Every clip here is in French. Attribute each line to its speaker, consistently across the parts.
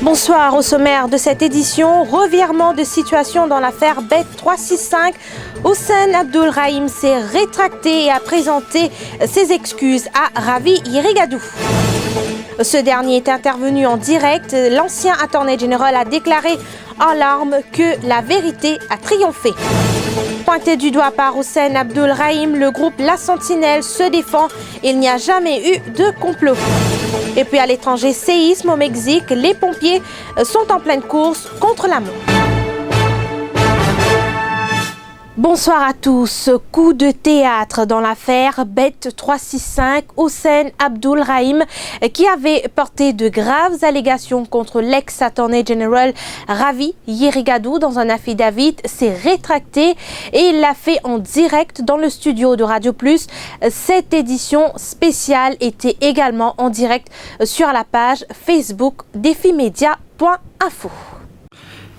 Speaker 1: Bonsoir. Au sommaire de cette édition, revirement de situation dans l'affaire Bet 365. Hossein Abdulrahim s'est rétracté et a présenté ses excuses à Ravi Yerigadou. Ce dernier est intervenu en direct. L'ancien Attorney General a déclaré en larmes que la vérité a triomphé. Pointé du doigt par Hossein Abdulrahim, le groupe La Sentinelle se défend. Il n'y a jamais eu de complot. Et puis à l'étranger, séisme au Mexique, les pompiers sont en pleine course contre la mort. Bonsoir à tous. Coup de théâtre dans l'affaire Bet 365, Hossein Abdulrahim, qui avait porté de graves allégations contre l'ex-Attorney General Ravi Yerigadou dans un affidavit, s'est rétracté et il l'a fait en direct dans le studio de Radio Plus. Cette édition spéciale était également en direct sur la page Facebook defimedia.info.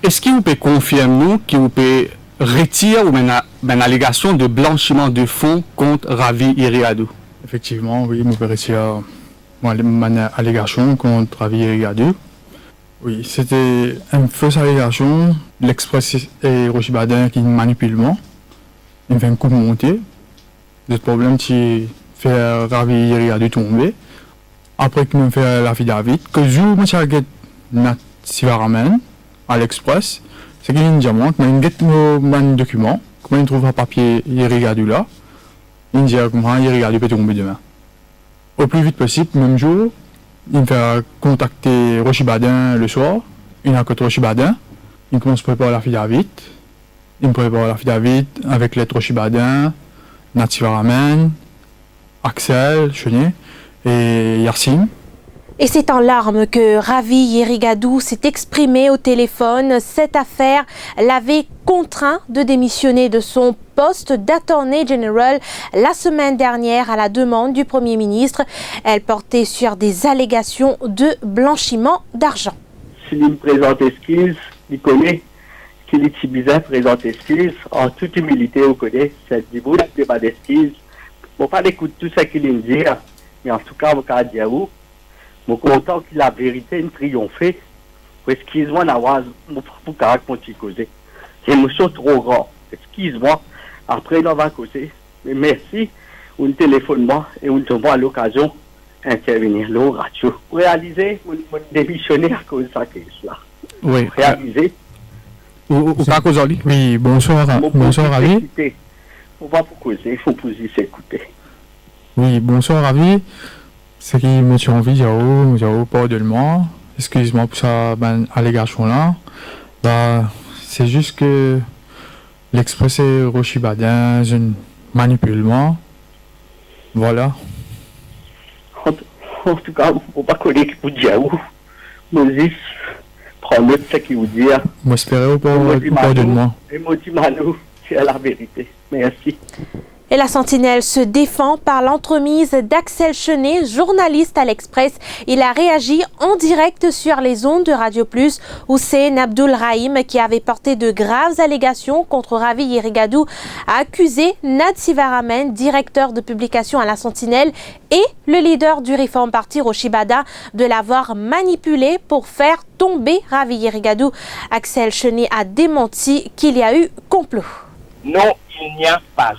Speaker 2: Est-ce qu'il vous peut confirmer qu'il vous peut retire une allégation de blanchiment de fonds contre Ravi Yerigadou?
Speaker 3: Effectivement, oui, je peux retirer une allégation contre Ravi Yerigadou. Oui, c'était une fausse allégation. L'Express et Rochi Badin qui manipulent moi. Il fait un coup de montée. Le problème, c'est faire Ravi Yerigadou tomber. Après qu'il me fait l'affidavit, que je me suis ramène à l'Express. C'est qu'il y a une diamante, mais il y a un document, comment il trouve un papier Yerigadou là, il dit comment Yerigadou peut tomber demain. Au plus vite possible, même jour, il me fait contacter Rochi Badin le soir, il a côté Rochi Badin, il commence à préparer l'affidavit, il me prépare l'affidavit avec l'aide Rochi Badin, Nativa Ramen, Axel, Chenier et Yarsine.
Speaker 1: Et c'est en larmes que Ravi Yerigadou s'est exprimé au téléphone. Cette affaire l'avait contraint de démissionner de son poste d'Attorney General la semaine dernière à la demande du Premier ministre. Elle portait sur des allégations de blanchiment d'argent.
Speaker 4: S'il me présente excuse, il connaît qu'il est si bizarre présente excuse. En toute humilité, on connaît. C'est du bout, il n'y a pas d'excuse. Bon, pas d'écouter tout ça qu'il me dit, mais en tout cas, on va dire où. Je suis content que la vérité ait triomphé. Excuse-moi d'avoir mon caractère pour causer. L'émotion trop grande. Excuse-moi. Après, on va causer. Mais merci. On téléphone moi et on te voit à l'occasion intervenir là, radio. Réaliser, on démissionner à cause de ça là.
Speaker 2: Oui.
Speaker 4: Réaliser.
Speaker 3: Oui, bonsoir. Bonsoir, Ravi.
Speaker 4: On va pour causer, il faut poser s'écouter.
Speaker 3: Oui, bonsoir, Ravi. C'est qui me suis envie de dire, pardonne-moi, excuse-moi pour cette allégation-là. Bah, c'est juste que l'Express et Rochi Badin, je manipule moi. Voilà.
Speaker 4: En tout cas, il ne faut pas coller qui vous dit où. Moses, prends note de ce qu'il vous dit.
Speaker 3: Moi, j'espère pardonne-moi.
Speaker 4: Et moi, dis-moi-nous, c'est la vérité. Merci.
Speaker 1: Et la Sentinelle se défend par l'entremise d'Axel Chenet, journaliste à l'Express. Il a réagi en direct sur les ondes de Radio Plus. Hossein Abdulrahim, qui avait porté de graves allégations contre Ravi Yerigadou, a accusé Nad Sivaramen, directeur de publication à la Sentinelle, et le leader du Reform Party, Rochi Badin, de l'avoir manipulé pour faire tomber Ravi Yerigadou. Axel Chenet a démenti qu'il y a eu complot.
Speaker 5: Non, il n'y a pas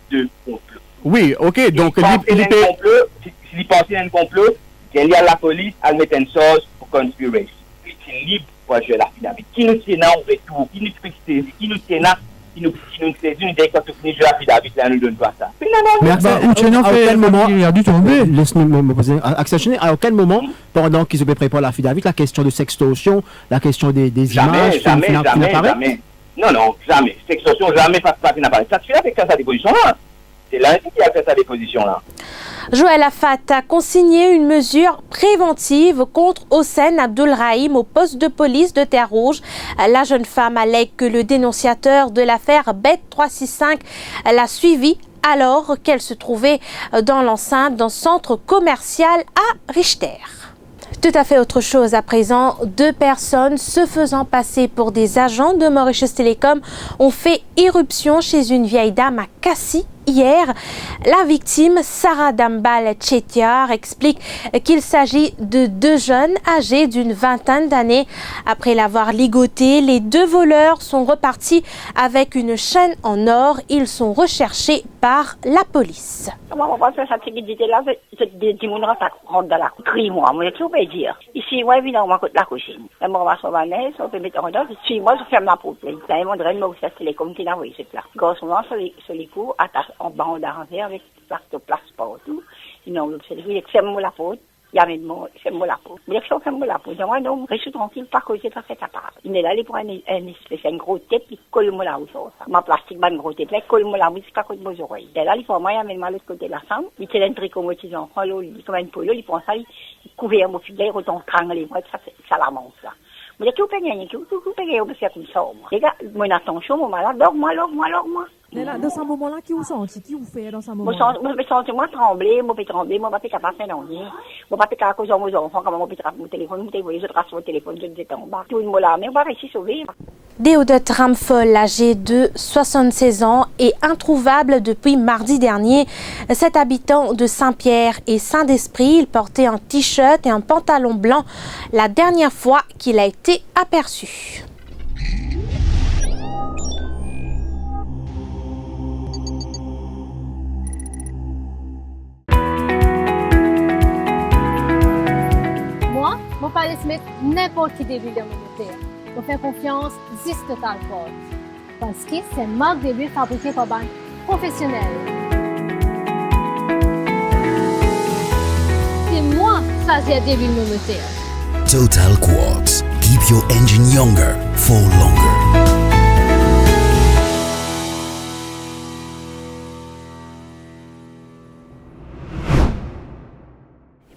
Speaker 5: de complot.
Speaker 2: Oui, ok, donc
Speaker 5: s'il pense à un complot, il y a la police, elle met une sauce pour conspirer. Il est libre pour jouer la finale. Qui nous tient en retour, qui nous saisit, qui nous tient qui nous saisit, nous dit quand on finit de jouer la finale, là, nous donne pas ça.
Speaker 6: Mais à quel moment, il a dû tomber. Laisse-moi me poser Axel Chenet, à quel moment, pendant qu'ils se préparent la finale, la question de sextorsion, la question des images,
Speaker 5: jamais. Non, jamais. Sextorsion, jamais face à n'apparaît. Ça se fait avec sa déposition là. C'est lundi qui a fait sa déposition là.
Speaker 1: Joël Afat a consigné une mesure préventive contre Hossein Abdulrahim au poste de police de Terre-Rouge. La jeune femme allègue que le dénonciateur de l'affaire Bet 365 l'a suivie alors qu'elle se trouvait dans l'enceinte d'un centre commercial à Richter. Tout à fait autre chose à présent. 2 personnes se faisant passer pour des agents de Mauritius Telecom ont fait irruption chez une vieille dame à Cassis hier. La victime, Sarah Dambal Chetiar, explique qu'il s'agit de 2 jeunes âgés d'une vingtaine d'années. Après l'avoir ligoté, les 2 voleurs sont repartis avec une chaîne en or. Ils sont recherchés par la police.
Speaker 7: Ici, moi, évidemment, côté la cuisine. La mort va sauver on peut mettre en ordre. Si moi, je ferme la porte. Là, ils m'ont donné le c'est les comme tu n'as vu, c'est là. Grossement, sur les coups, attache en bande d'arrêt avec place partout. Ils ont c'est lui, ferme la porte. Il y avait moi, ferme la porte. Mais si on ferme la porte, moi, non, reste tranquille, pas causer, pas faire ta part. Il est là, il prend une espèce, une grosse tête, il colle moi là où ça. Ma plastique, une grosse tête, là, il colle moi là où c'est pas côté de mes oreilles. Et là, il prend moi, il amène moi l'autre côté de la chambre. Il tient un tricot, moi, ils enfants, là, il comme un polo, il prend ça, il couvert mon filet, il retourne trangler, moi, ça la mange, là. Mais qui vous payez, qui vous payez, vous faites comme ça, moi. Les gars, moi, attention, moi, là, dors-moi.
Speaker 8: Mais là, dans ce moment-là, qui vous sentez? Qui vous fait dans ce moment?
Speaker 7: Moi, trembler, moi, pas capable de faire rien. Moi, pas capable de causer aux enfants, comment moi, mon téléphone, je trace mon téléphone, je disais en bas. Tout le monde là, mais on va réussir à sauver.
Speaker 1: Déodote Ramphol, âgé de 76 ans, est introuvable depuis mardi dernier. Cet habitant de Saint-Pierre et Saint-Esprit, il portait un t-shirt et un pantalon blanc la dernière fois qu'il a été aperçu.
Speaker 9: Moi, je ne peux pas laisser mettre n'importe qui début de mon moteur. Je fais confiance à Total Quartz parce que c'est une marque de l'huile fabriquée par un professionnel. C'est moi qui choisis de l'huile mon moteur.
Speaker 10: Total Quartz. Keep your engine younger for longer.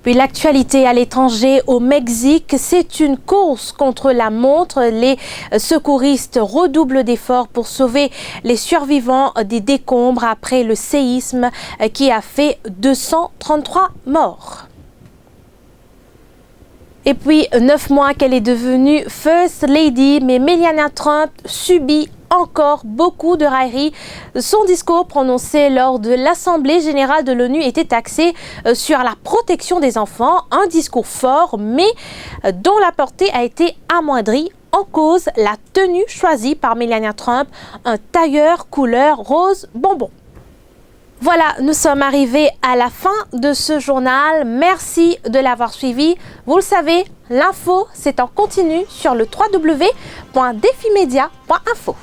Speaker 1: Puis l'actualité à l'étranger au Mexique, c'est une course contre la montre. Les secouristes redoublent d'efforts pour sauver les survivants des décombres après le séisme qui a fait 233 morts. Et puis, 9 mois qu'elle est devenue First Lady, mais Melania Trump subit encore beaucoup de railleries. Son discours prononcé lors de l'Assemblée générale de l'ONU était axé sur la protection des enfants. Un discours fort, mais dont la portée a été amoindrie. En cause, la tenue choisie par Melania Trump, un tailleur couleur rose bonbon. Voilà, nous sommes arrivés à la fin de ce journal. Merci de l'avoir suivi. Vous le savez, l'info, c'est en continu sur le www.defimedia.info.